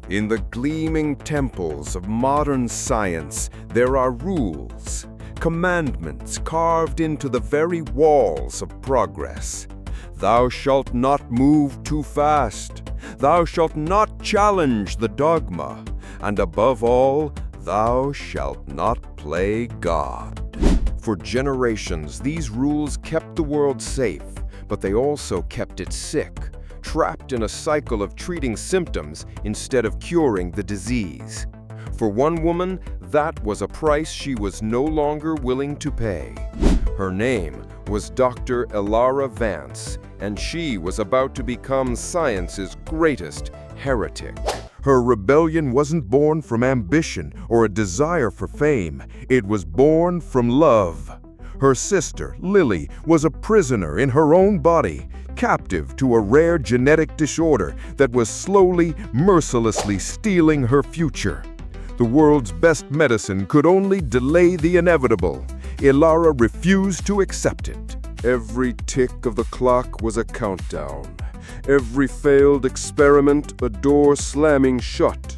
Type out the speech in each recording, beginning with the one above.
In the gleaming temples of modern science, there are rules, commandments carved into the very walls of progress. Thou shalt not move too fast. Thou shalt not challenge the dogma. And above all, thou shalt not play God. For generations, these rules kept the world safe, but they also kept it sick, trapped in a cycle of treating symptoms instead of curing the disease. For one woman, that was a price she was no longer willing to pay. Her name was Dr. Ilara Vance, and she was about to become science's greatest heretic. Her rebellion wasn't born from ambition or a desire for fame. It was born from love. Her sister, Lily, was a prisoner in her own body, captive to a rare genetic disorder that was slowly, mercilessly stealing her future. The world's best medicine could only delay the inevitable. Ilara refused to accept it. Every tick of the clock was a countdown. Every failed experiment, a door slamming shut.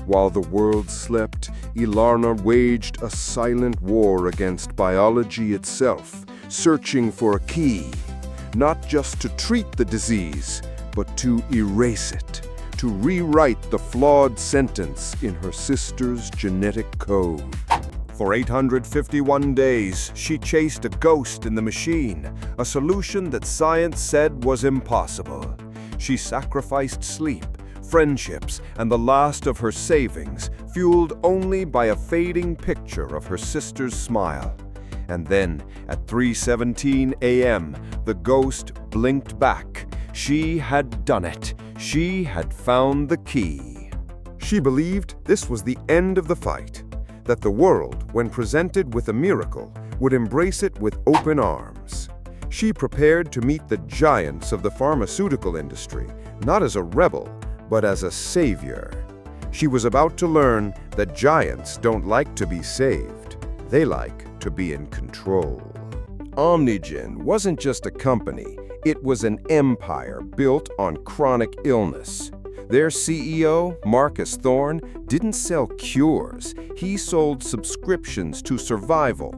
While the world slept, Ilara waged a silent war against biology itself, searching for a key, not just to treat the disease, but to erase it, to rewrite the flawed sentence in her sister's genetic code. For 851 days, she chased a ghost in the machine, a solution that science said was impossible. She sacrificed sleep, friendships, and the last of her savings, fueled only by a fading picture of her sister's smile. And then, at 3:17 a.m., the ghost blinked back. She had done it. She had found the key. She believed this was the end of the fight, that the world, when presented with a miracle, would embrace it with open arms. She prepared to meet the giants of the pharmaceutical industry, not as a rebel, but as a savior. She was about to learn that giants don't like to be saved. They like to be in control. Omnigen wasn't just a company. It was an empire built on chronic illness. Their CEO, Marcus Thorne, didn't sell cures. He sold subscriptions to survival,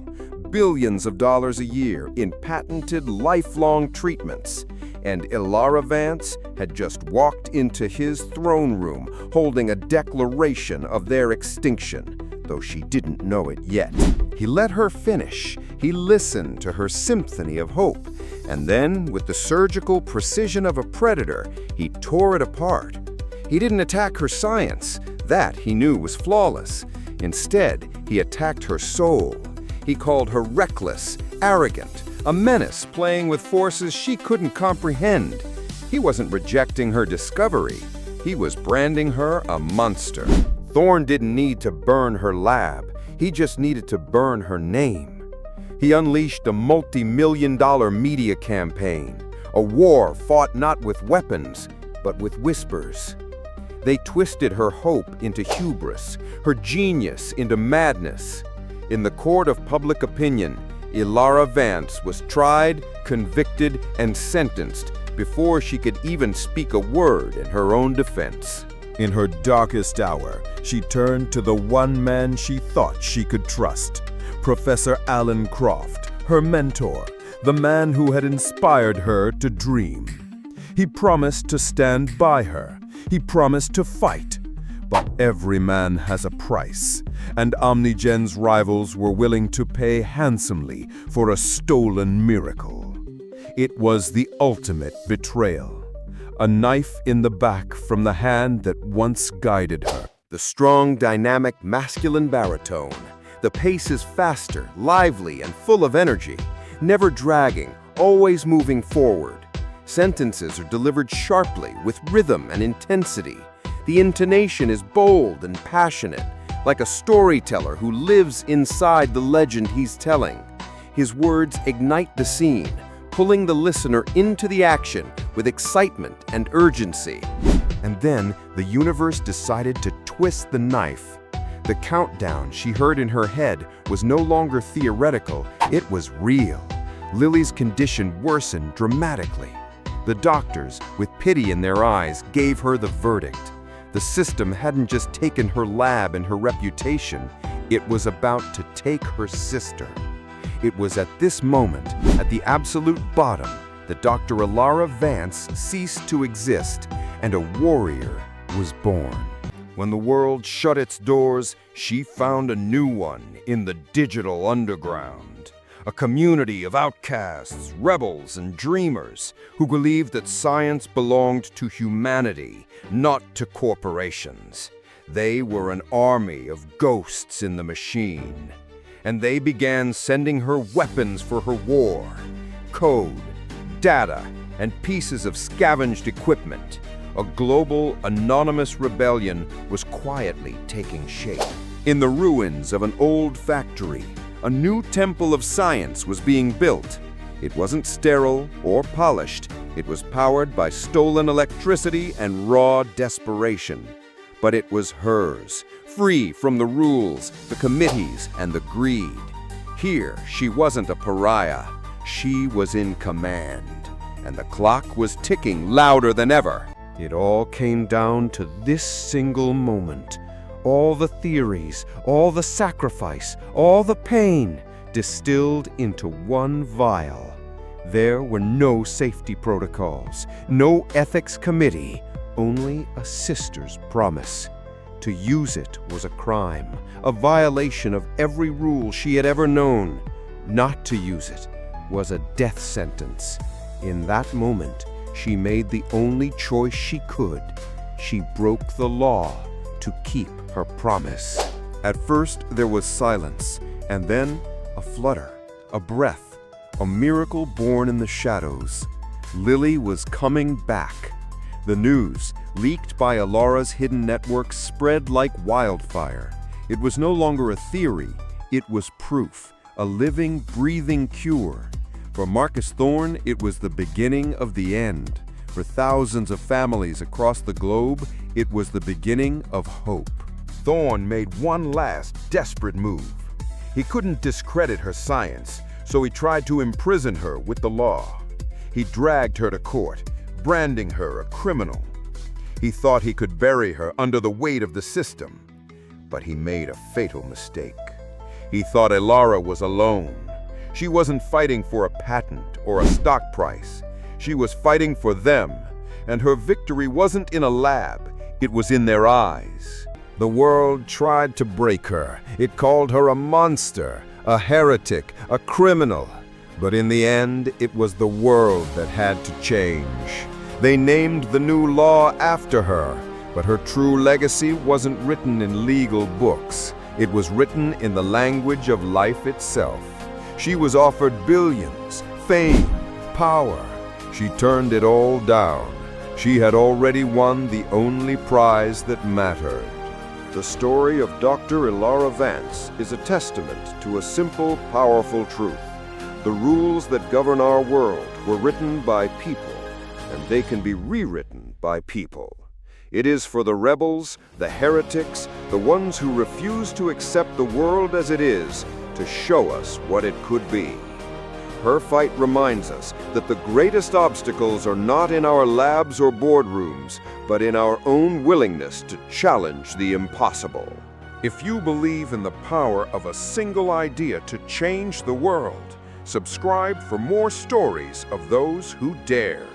billions of dollars a year in patented lifelong treatments. And Ilara Vance had just walked into his throne room holding a declaration of their extinction, though she didn't know it yet. He let her finish. He listened to her symphony of hope. And then, with the surgical precision of a predator, he tore it apart. He didn't attack her science. That, he knew, was flawless. Instead, he attacked her soul. He called her reckless, arrogant, a menace playing with forces she couldn't comprehend. He wasn't rejecting her discovery. He was branding her a monster. Thorne didn't need to burn her lab. He just needed to burn her name. He unleashed a multi-million-dollar media campaign, a war fought not with weapons, but with whispers. They twisted her hope into hubris, her genius into madness. In the court of public opinion, Ilara Vance was tried, convicted, and sentenced before she could even speak a word in her own defense. In her darkest hour, she turned to the one man she thought she could trust, Professor Alan Croft, her mentor, the man who had inspired her to dream. He promised to stand by her. He promised to fight. But every man has a price, and Omnigen's rivals were willing to pay handsomely for a stolen miracle. It was the ultimate betrayal. A knife in the back from the hand that once guided her. The strong, dynamic, masculine baritone. The pace is faster, lively, and full of energy, never dragging, always moving forward. Sentences are delivered sharply, with rhythm and intensity. The intonation is bold and passionate, like a storyteller who lives inside the legend he's telling. His words ignite the scene, pulling the listener into the action with excitement and urgency. And then the universe decided to twist the knife. The countdown she heard in her head was no longer theoretical, it was real. Lily's condition worsened dramatically. The doctors, with pity in their eyes, gave her the verdict. The system hadn't just taken her lab and her reputation, it was about to take her sister. It was at this moment, at the absolute bottom, that Dr. Ilara Vance ceased to exist and a warrior was born. When the world shut its doors, she found a new one in the digital underground. A community of outcasts, rebels, and dreamers who believed that science belonged to humanity, not to corporations. They were an army of ghosts in the machine. And they began sending her weapons for her war. Code, data, and pieces of scavenged equipment. A global, anonymous rebellion was quietly taking shape. In the ruins of an old factory, a new temple of science was being built. It wasn't sterile or polished. It was powered by stolen electricity and raw desperation. But it was hers, free from the rules, the committees, and the greed. Here, she wasn't a pariah. She was in command, and the clock was ticking louder than ever. It all came down to this single moment. All the theories, all the sacrifice, all the pain, distilled into one vial. There were no safety protocols, no ethics committee, only a sister's promise. To use it was a crime, a violation of every rule she had ever known. Not to use it was a death sentence. In that moment, she made the only choice she could. She broke the law to keep her promise. At first, there was silence, and then a flutter, a breath, a miracle born in the shadows. Lily was coming back. The news, leaked by Ilara's hidden network, spread like wildfire. It was no longer a theory, it was proof, a living, breathing cure. For Marcus Thorne, it was the beginning of the end. For thousands of families across the globe, it was the beginning of hope. Thorne made one last desperate move. He couldn't discredit her science, so he tried to imprison her with the law. He dragged her to court, branding her a criminal. He thought he could bury her under the weight of the system, but he made a fatal mistake. He thought Ilara was alone. She wasn't fighting for a patent or a stock price. She was fighting for them, and her victory wasn't in a lab, it was in their eyes. The world tried to break her. It called her a monster, a heretic, a criminal. But in the end, it was the world that had to change. They named the new law after her, but her true legacy wasn't written in legal books. It was written in the language of life itself. She was offered billions, fame, power. She turned it all down. She had already won the only prize that mattered. The story of Dr. Ilara Vance is a testament to a simple, powerful truth. The rules that govern our world were written by people, and they can be rewritten by people. It is for the rebels, the heretics, the ones who refuse to accept the world as it is, to show us what it could be. Her fight reminds us that the greatest obstacles are not in our labs or boardrooms, but in our own willingness to challenge the impossible. If you believe in the power of a single idea to change the world, subscribe for more stories of those who dared.